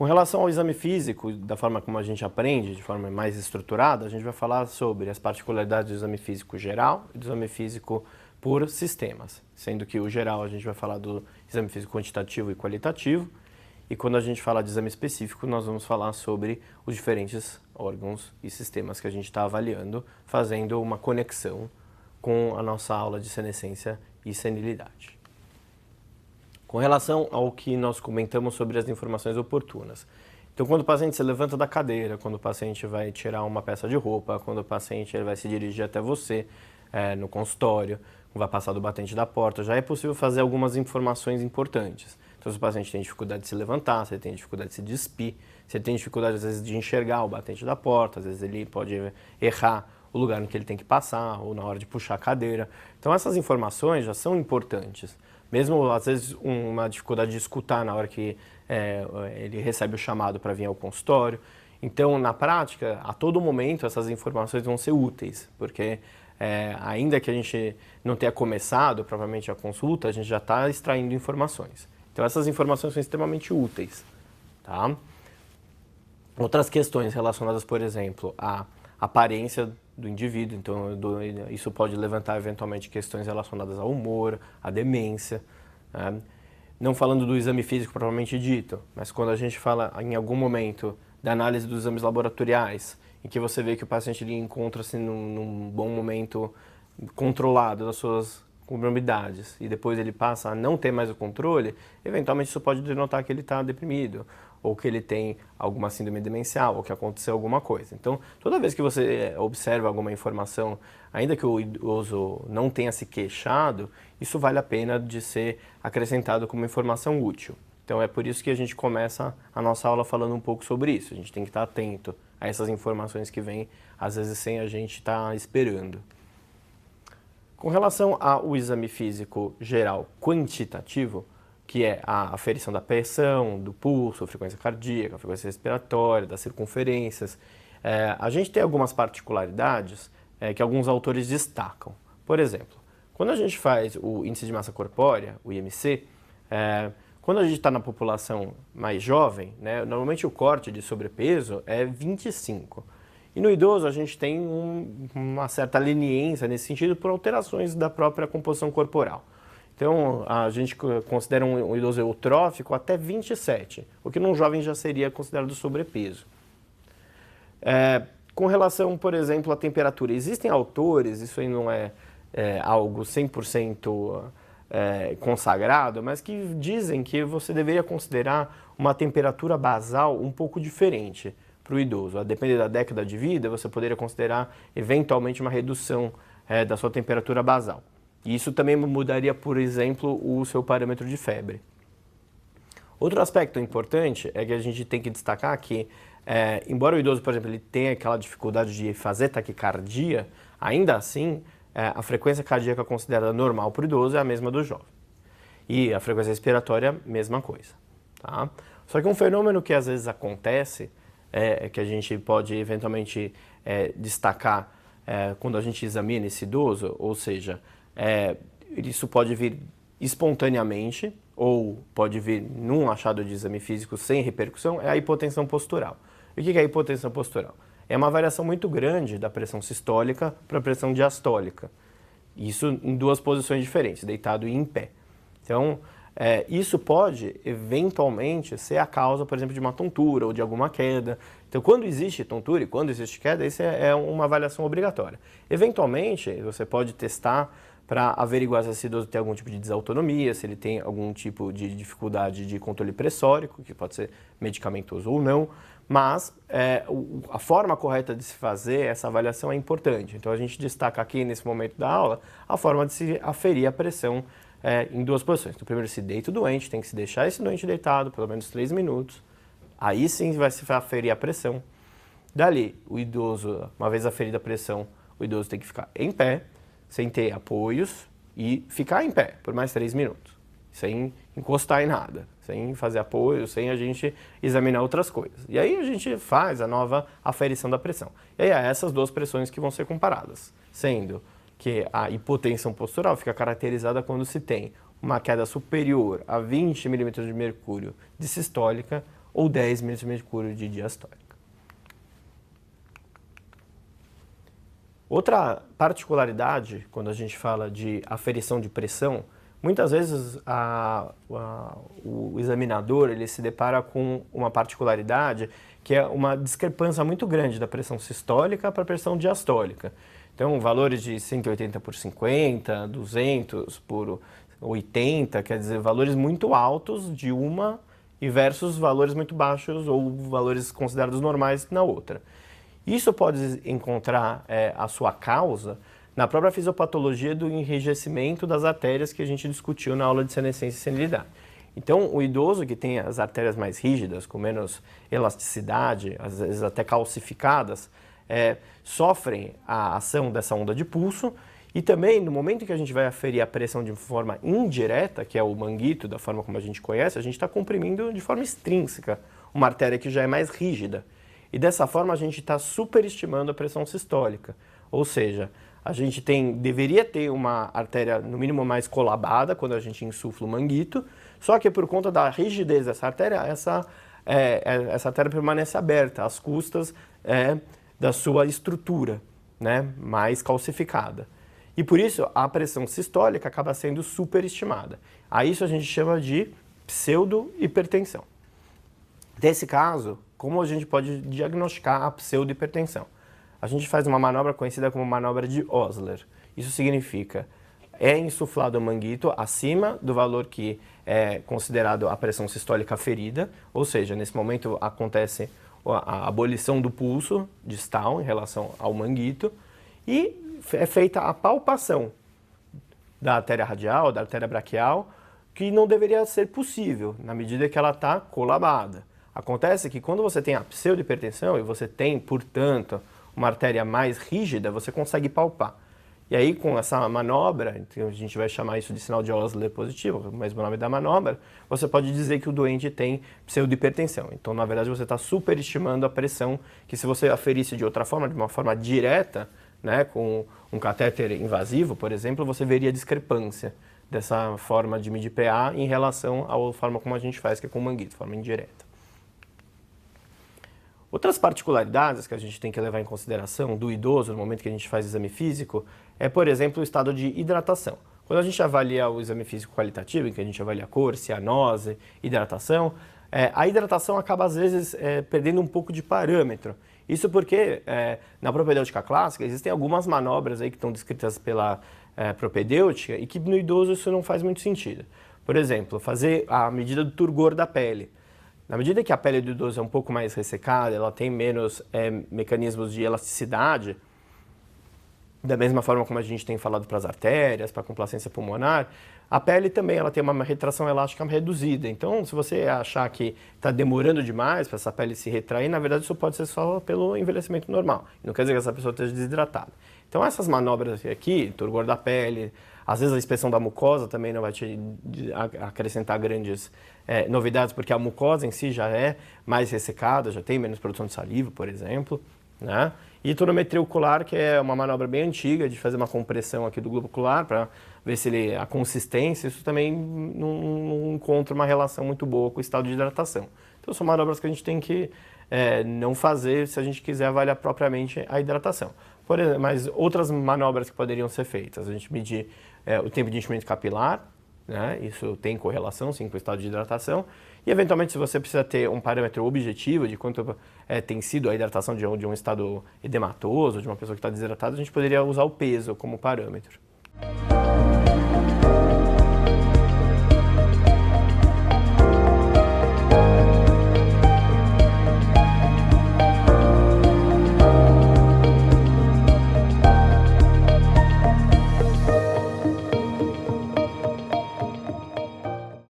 Com relação ao exame físico, da forma como a gente aprende, de forma mais estruturada, a gente vai falar sobre as particularidades do exame físico geral e do exame físico por sistemas, sendo que o geral a gente vai falar do exame físico quantitativo e qualitativo, e quando a gente fala de exame específico, nós vamos falar sobre os diferentes órgãos e sistemas que a gente está avaliando, fazendo uma conexão com a nossa aula de senescência e senilidade. Com relação ao que nós comentamos sobre as informações oportunas. Então, quando o paciente se levanta da cadeira, quando o paciente vai tirar uma peça de roupa, quando o paciente vai se dirigir até você no consultório, vai passar do batente da porta, já é possível fazer algumas informações importantes. Então, se o paciente tem dificuldade de se levantar, se ele tem dificuldade de se despir, se ele tem dificuldade, às vezes, de enxergar o batente da porta, às vezes ele pode errar o lugar em que ele tem que passar, ou na hora de puxar a cadeira. Então, essas informações já são importantes. Mesmo, às vezes, uma dificuldade de escutar na hora que ele recebe o chamado para vir ao consultório. Então, na prática, a todo momento, essas informações vão ser úteis, porque ainda que a gente não tenha começado propriamente a consulta, a gente já está extraindo informações. Então, essas informações são extremamente úteis. Tá? Outras questões relacionadas, por exemplo, à aparência do indivíduo, então isso pode levantar eventualmente questões relacionadas ao humor, à demência, né? Não falando do exame físico propriamente dito, mas quando a gente fala em algum momento da análise dos exames laboratoriais, em que você vê que o paciente encontra-se num bom momento controlado das suas comorbidades e depois ele passa a não ter mais o controle, eventualmente isso pode denotar que ele está deprimido, ou que ele tem alguma síndrome demencial, ou que aconteceu alguma coisa. Então, toda vez que você observa alguma informação, ainda que o idoso não tenha se queixado, isso vale a pena de ser acrescentado como informação útil. Então, é por isso que a gente começa a nossa aula falando um pouco sobre isso. A gente tem que estar atento a essas informações que vêm, às vezes, sem a gente estar esperando. Com relação ao exame físico geral quantitativo, que é a aferição da pressão, do pulso, a frequência cardíaca, a frequência respiratória, das circunferências. A gente tem algumas particularidades que alguns autores destacam. Por exemplo, quando a gente faz o índice de massa corpórea, o IMC, quando a gente está na população mais jovem, né, normalmente o corte de sobrepeso é 25. E no idoso a gente tem uma certa leniência nesse sentido por alterações da própria composição corporal. Então, a gente considera um idoso eutrófico até 27, o que num jovem já seria considerado sobrepeso. Com relação, por exemplo, à temperatura, existem autores, isso aí não é algo 100% consagrado, mas que dizem que você deveria considerar uma temperatura basal um pouco diferente para o idoso. A depender da década de vida, você poderia considerar eventualmente uma redução da sua temperatura basal. E isso também mudaria, por exemplo, o seu parâmetro de febre. Outro aspecto importante é que a gente tem que destacar que, embora o idoso, por exemplo, ele tenha aquela dificuldade de fazer taquicardia, ainda assim, a frequência cardíaca considerada normal para o idoso é a mesma do jovem. E a frequência respiratória, mesma coisa. Tá? Só que um fenômeno que às vezes acontece, que a gente pode eventualmente destacar quando a gente examina esse idoso, ou seja, isso pode vir espontaneamente ou pode vir num achado de exame físico sem repercussão, é a hipotensão postural. E o que é a hipotensão postural? É uma variação muito grande da pressão sistólica para a pressão diastólica. Isso em duas posições diferentes, deitado e em pé. Então, isso pode, eventualmente, ser a causa, por exemplo, de uma tontura ou de alguma queda. Então, quando existe tontura e quando existe queda, isso é uma avaliação obrigatória. Eventualmente, você pode testar para averiguar se esse idoso tem algum tipo de desautonomia, se ele tem algum tipo de dificuldade de controle pressórico, que pode ser medicamentoso ou não, mas a forma correta de se fazer essa avaliação é importante. Então, a gente destaca aqui, nesse momento da aula, a forma de se aferir a pressão em duas posições. Então, primeiro se deita o doente, tem que se deixar esse doente deitado pelo menos 3 minutos, aí sim vai se aferir a pressão. Dali, o idoso, uma vez aferida a pressão, o idoso tem que ficar em pé, sem ter apoios e ficar em pé por mais 3 minutos, sem encostar em nada, sem fazer apoio, sem a gente examinar outras coisas. E aí a gente faz a nova aferição da pressão. E aí essas duas pressões que vão ser comparadas, sendo que a hipotensão postural fica caracterizada quando se tem uma queda superior a 20 milímetros de mercúrio de sistólica ou 10 milímetros de mercúrio de diastólica. Outra particularidade, quando a gente fala de aferição de pressão, muitas vezes o examinador ele se depara com uma particularidade que é uma discrepância muito grande da pressão sistólica para a pressão diastólica. Então, valores de 180 por 50, 200 por 80, quer dizer, valores muito altos de uma e versus valores muito baixos ou valores considerados normais na outra. Isso pode encontrar a sua causa na própria fisiopatologia do enrijecimento das artérias que a gente discutiu na aula de senescência e senilidade. Então, o idoso que tem as artérias mais rígidas, com menos elasticidade, às vezes até calcificadas, sofrem a ação dessa onda de pulso e também, no momento em que a gente vai aferir a pressão de forma indireta, que é o manguito, da forma como a gente conhece, a gente está comprimindo de forma extrínseca uma artéria que já é mais rígida. E dessa forma a gente está superestimando a pressão sistólica, ou seja, a gente deveria ter uma artéria no mínimo mais colabada quando a gente insufla o manguito, só que por conta da rigidez dessa artéria, essa artéria permanece aberta às custas da sua estrutura, né, mais calcificada. E por isso a pressão sistólica acaba sendo superestimada. A isso a gente chama de pseudo-hipertensão. Nesse caso, como a gente pode diagnosticar a pseudo-hipertensão? A gente faz uma manobra conhecida como manobra de Osler. Isso significa insuflado o manguito acima do valor que é considerado a pressão sistólica ferida, ou seja, nesse momento acontece a abolição do pulso distal em relação ao manguito e é feita a palpação da artéria radial, da artéria braquial, que não deveria ser possível na medida que ela está colabada. Acontece que quando você tem a pseudohipertensão e você tem, portanto, uma artéria mais rígida, você consegue palpar. E aí, com essa manobra, então a gente vai chamar isso de sinal de Osler positivo, o mesmo nome da manobra, você pode dizer que o doente tem pseudohipertensão. Então, na verdade, você está superestimando a pressão, que se você aferisse de outra forma, de uma forma direta, né, com um catéter invasivo, por exemplo, você veria discrepância dessa forma de medir PA em relação à forma como a gente faz, que é com manguito, forma indireta. Outras particularidades que a gente tem que levar em consideração do idoso no momento que a gente faz exame físico é, por exemplo, o estado de hidratação. Quando a gente avalia o exame físico qualitativo, em que a gente avalia a cor, cianose, hidratação, a hidratação acaba às vezes perdendo um pouco de parâmetro. Isso porque na propedêutica clássica existem algumas manobras aí que estão descritas pela propedêutica e que no idoso isso não faz muito sentido. Por exemplo, fazer a medida do turgor da pele. Na medida que a pele do idoso é um pouco mais ressecada, ela tem menos mecanismos de elasticidade, da mesma forma como a gente tem falado para as artérias, para a complacência pulmonar, a pele também ela tem uma retração elástica reduzida. Então, se você achar que está demorando demais para essa pele se retrair, na verdade isso pode ser só pelo envelhecimento normal. Não quer dizer que essa pessoa esteja desidratada. Então, essas manobras aqui, turgor da pele, às vezes a inspeção da mucosa também não vai te acrescentar grandes novidades, porque a mucosa em si já é mais ressecada, já tem menos produção de saliva, por exemplo, né? E tonometria ocular, que é uma manobra bem antiga de fazer uma compressão aqui do globo ocular para ver se a consistência, isso também não encontra uma relação muito boa com o estado de hidratação. Então são manobras que a gente tem que não fazer se a gente quiser avaliar propriamente a hidratação. Por exemplo, mas outras manobras que poderiam ser feitas, a gente medir o tempo de enchimento capilar, né? Isso tem correlação sim com o estado de hidratação. E eventualmente se você precisa ter um parâmetro objetivo de quanto tem sido a hidratação de um estado edematoso, de uma pessoa que está desidratada, a gente poderia usar o peso como parâmetro.